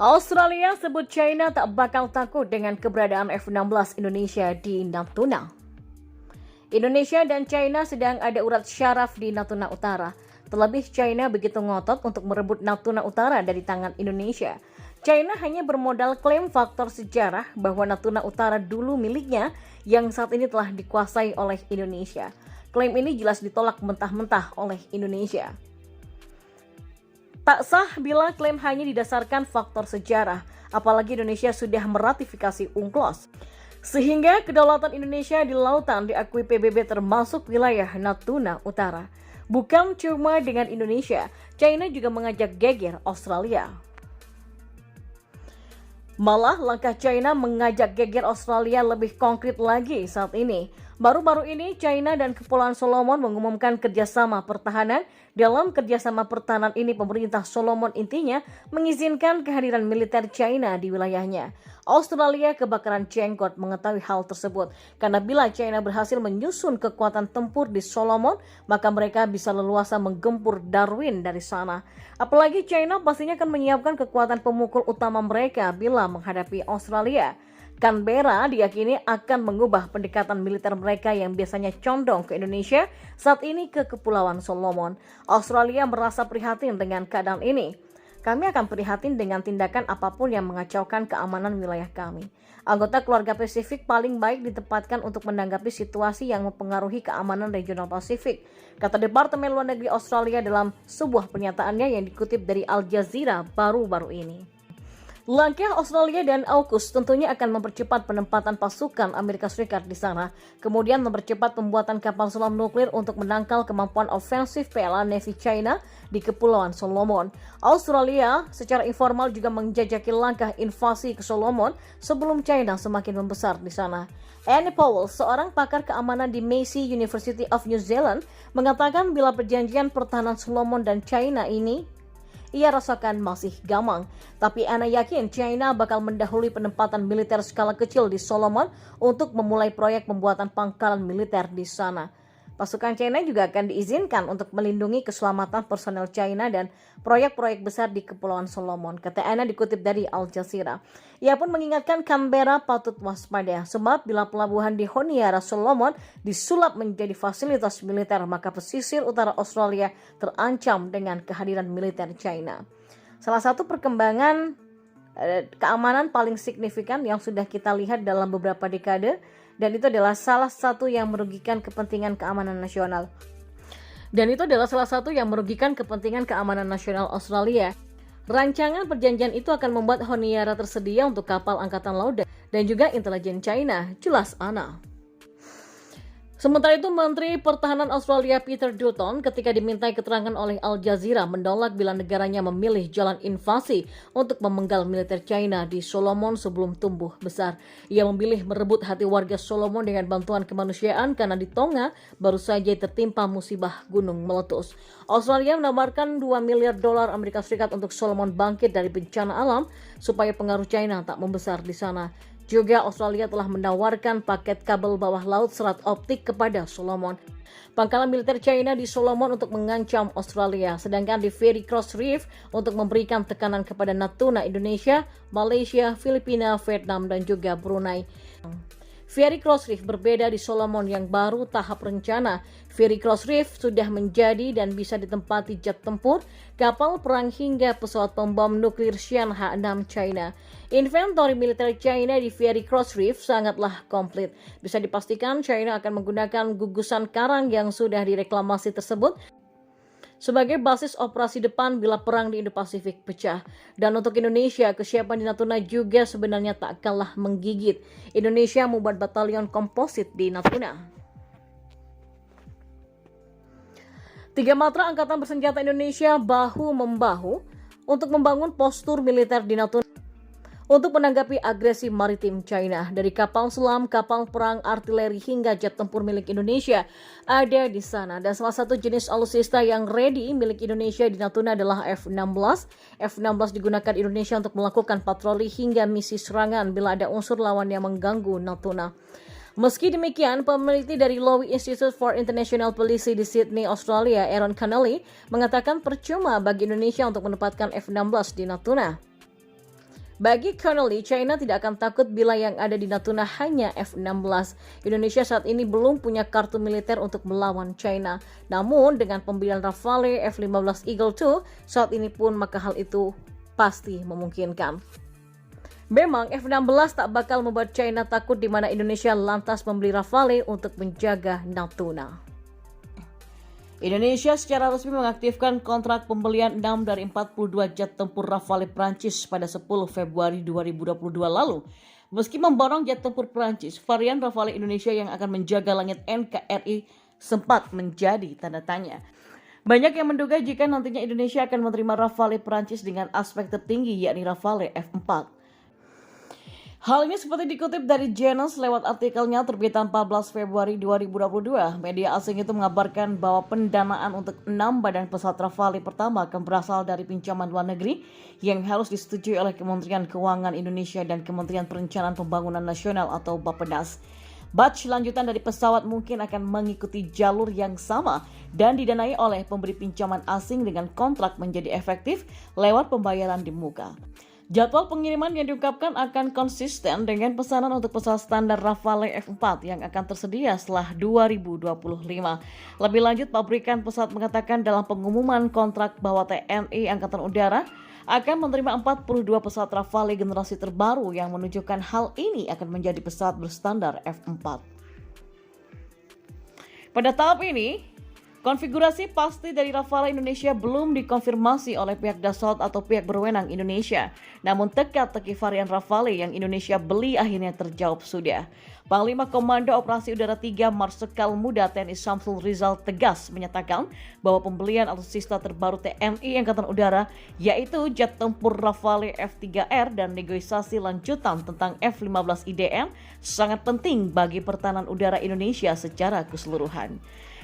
Australia sebut China tak bakal takut dengan keberadaan F-16 Indonesia di Natuna. Indonesia dan China sedang ada urat syaraf di Natuna Utara. Terlebih China begitu ngotot untuk merebut Natuna Utara dari tangan Indonesia. China hanya bermodal klaim faktor sejarah bahwa Natuna Utara dulu miliknya yang saat ini telah dikuasai oleh Indonesia. Klaim ini jelas ditolak mentah-mentah oleh Indonesia. Tak sah bila klaim hanya didasarkan faktor sejarah, apalagi Indonesia sudah meratifikasi UNCLOS. Sehingga kedaulatan Indonesia di lautan diakui PBB termasuk wilayah Natuna Utara. Bukan cuma dengan Indonesia, China juga mengajak geger Australia. Malah langkah China mengajak geger Australia lebih konkret lagi saat ini. Baru-baru ini China dan Kepulauan Solomon mengumumkan kerjasama pertahanan. Dalam kerjasama pertahanan ini pemerintah Solomon intinya mengizinkan kehadiran militer China di wilayahnya. Australia kebakaran jenggot mengetahui hal tersebut karena bila China berhasil menyusun kekuatan tempur di Solomon, maka mereka bisa leluasa menggempur Darwin dari sana. Apalagi China pastinya akan menyiapkan kekuatan pemukul utama mereka bila menghadapi Australia. Canberra diyakini akan mengubah pendekatan militer mereka yang biasanya condong ke Indonesia saat ini ke Kepulauan Solomon. Australia merasa prihatin dengan keadaan ini. Kami akan prihatin dengan tindakan apapun yang mengacaukan keamanan wilayah kami. Anggota keluarga Pasifik paling baik ditempatkan untuk menanggapi situasi yang mempengaruhi keamanan regional Pasifik, kata Departemen Luar Negeri Australia dalam sebuah pernyataannya yang dikutip dari Al Jazeera baru-baru ini. Langkah Australia dan AUKUS tentunya akan mempercepat penempatan pasukan Amerika Serikat di sana, kemudian mempercepat pembuatan kapal selam nuklir untuk menangkal kemampuan ofensif PLA Navy China di Kepulauan Solomon. Australia secara informal juga menjajaki langkah invasi ke Solomon sebelum China semakin membesar di sana. Annie Powell, seorang pakar keamanan di Massey University of New Zealand, mengatakan bila perjanjian pertahanan Solomon dan China ini ia rasakan masih gamang. Tapi Anna yakin China bakal mendahului penempatan militer skala kecil di Solomon untuk memulai proyek pembuatan pangkalan militer di sana. Pasukan China juga akan diizinkan untuk melindungi keselamatan personel China dan proyek-proyek besar di Kepulauan Solomon, kata Anna dikutip dari Al Jazeera. Ia pun mengingatkan Canberra patut waspada, sebab bila pelabuhan di Honiara Solomon disulap menjadi fasilitas militer, maka pesisir utara Australia terancam dengan kehadiran militer China. Salah satu perkembangan keamanan paling signifikan yang sudah kita lihat dalam beberapa dekade, dan itu adalah salah satu yang merugikan kepentingan keamanan nasional. Australia. Rancangan perjanjian itu akan membuat Honiara tersedia untuk kapal angkatan laut dan juga intelijen China, jelas Anna. Sementara itu, Menteri Pertahanan Australia Peter Dutton ketika dimintai keterangan oleh Al Jazeera menolak bila negaranya memilih jalan invasi untuk memenggal militer China di Solomon sebelum tumbuh besar. Ia memilih merebut hati warga Solomon dengan bantuan kemanusiaan karena di Tonga baru saja tertimpa musibah gunung meletus. Australia menawarkan $2 miliar Amerika Serikat untuk Solomon bangkit dari bencana alam supaya pengaruh China tak membesar di sana. Juga Australia telah menawarkan paket kabel bawah laut serat optik kepada Solomon. Pangkalan militer China di Solomon untuk mengancam Australia, sedangkan di Fairy Cross Reef untuk memberikan tekanan kepada Natuna Indonesia, Malaysia, Filipina, Vietnam, dan juga Brunei. Fairy Cross Reef berbeda di Solomon yang baru tahap rencana. Fairy Cross Reef sudah menjadi dan bisa ditempati jet tempur, kapal perang hingga pesawat pembom nuklir Xi'an H6 China. Inventory militer China di Fairy Cross Reef sangatlah komplit. Bisa dipastikan China akan menggunakan gugusan karang yang sudah direklamasi tersebut sebagai basis operasi depan bila perang di Indo-Pasifik pecah. Dan untuk Indonesia, kesiapan di Natuna juga sebenarnya tak kalah menggigit. Indonesia membuat batalion komposit di Natuna. 3 matra Angkatan Bersenjata Indonesia bahu-membahu untuk membangun postur militer di Natuna untuk menanggapi agresi maritim China. Dari kapal selam, kapal perang, artileri hingga jet tempur milik Indonesia ada di sana. Dan salah satu jenis alutsista yang ready milik Indonesia di Natuna adalah F-16. F-16 digunakan Indonesia untuk melakukan patroli hingga misi serangan bila ada unsur lawan yang mengganggu Natuna. Meski demikian, peneliti dari Lowy Institute for International Policy di Sydney, Australia, Aaron Connelly, mengatakan percuma bagi Indonesia untuk menempatkan F-16 di Natuna. Bagi Connelly, China tidak akan takut bila yang ada di Natuna hanya F-16. Indonesia saat ini belum punya kartu militer untuk melawan China. Namun, dengan pembelian Rafale F-15 Eagle II, saat ini pun maka hal itu pasti memungkinkan. Memang F-16 tak bakal membuat China takut di mana Indonesia lantas membeli Rafale untuk menjaga Natuna. Indonesia secara resmi mengaktifkan kontrak pembelian 6 dari 42 jet tempur Rafale Prancis pada 10 Februari 2022 lalu. Meski memborong jet tempur Prancis, varian Rafale Indonesia yang akan menjaga langit NKRI sempat menjadi tanda tanya. Banyak yang menduga jika nantinya Indonesia akan menerima Rafale Prancis dengan aspek tertinggi yakni Rafale F4. Hal ini seperti dikutip dari Janus lewat artikelnya terbitan 14 Februari 2022. Media asing itu mengabarkan bahwa pendanaan untuk 6 badan pesawat Rafale pertama akan berasal dari pinjaman luar negeri yang harus disetujui oleh Kementerian Keuangan Indonesia dan Kementerian Perencanaan Pembangunan Nasional atau Bappenas. Batch lanjutan dari pesawat mungkin akan mengikuti jalur yang sama dan didanai oleh pemberi pinjaman asing dengan kontrak menjadi efektif lewat pembayaran di muka. Jadwal pengiriman yang diungkapkan akan konsisten dengan pesanan untuk pesawat standar Rafale F4 yang akan tersedia setelah 2025. Lebih lanjut, pabrikan pesawat mengatakan dalam pengumuman kontrak bahwa TNI Angkatan Udara akan menerima 42 pesawat Rafale generasi terbaru yang menunjukkan hal ini akan menjadi pesawat berstandar F4. Pada tahap ini, konfigurasi pasti dari Rafale Indonesia belum dikonfirmasi oleh pihak Dassault atau pihak berwenang Indonesia. Namun teka-teki varian Rafale yang Indonesia beli akhirnya terjawab sudah. Panglima Komando Operasi Udara 3 Marsikal Muda TNI Syamsul Rizal tegas menyatakan bahwa pembelian alutsista terbaru TNI Angkatan Udara yaitu jet tempur Rafale F3R dan negosiasi lanjutan tentang F-15 IDM sangat penting bagi pertahanan udara Indonesia secara keseluruhan.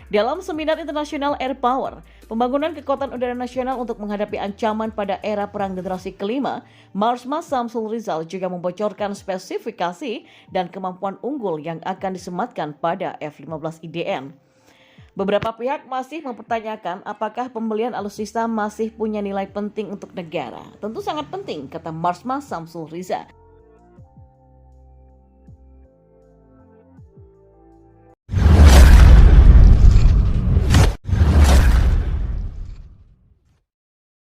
Dalam seminar internasional Air Power, pembangunan kekuatan udara nasional untuk menghadapi ancaman pada era perang generasi kelima, Marsma Syamsul Rizal juga membocorkan spesifikasi dan kemampuan unggul yang akan disematkan pada F-15 IDN. Beberapa pihak masih mempertanyakan apakah pembelian alutsista masih punya nilai penting untuk negara. Tentu sangat penting, kata Marsma Syamsul Rizal.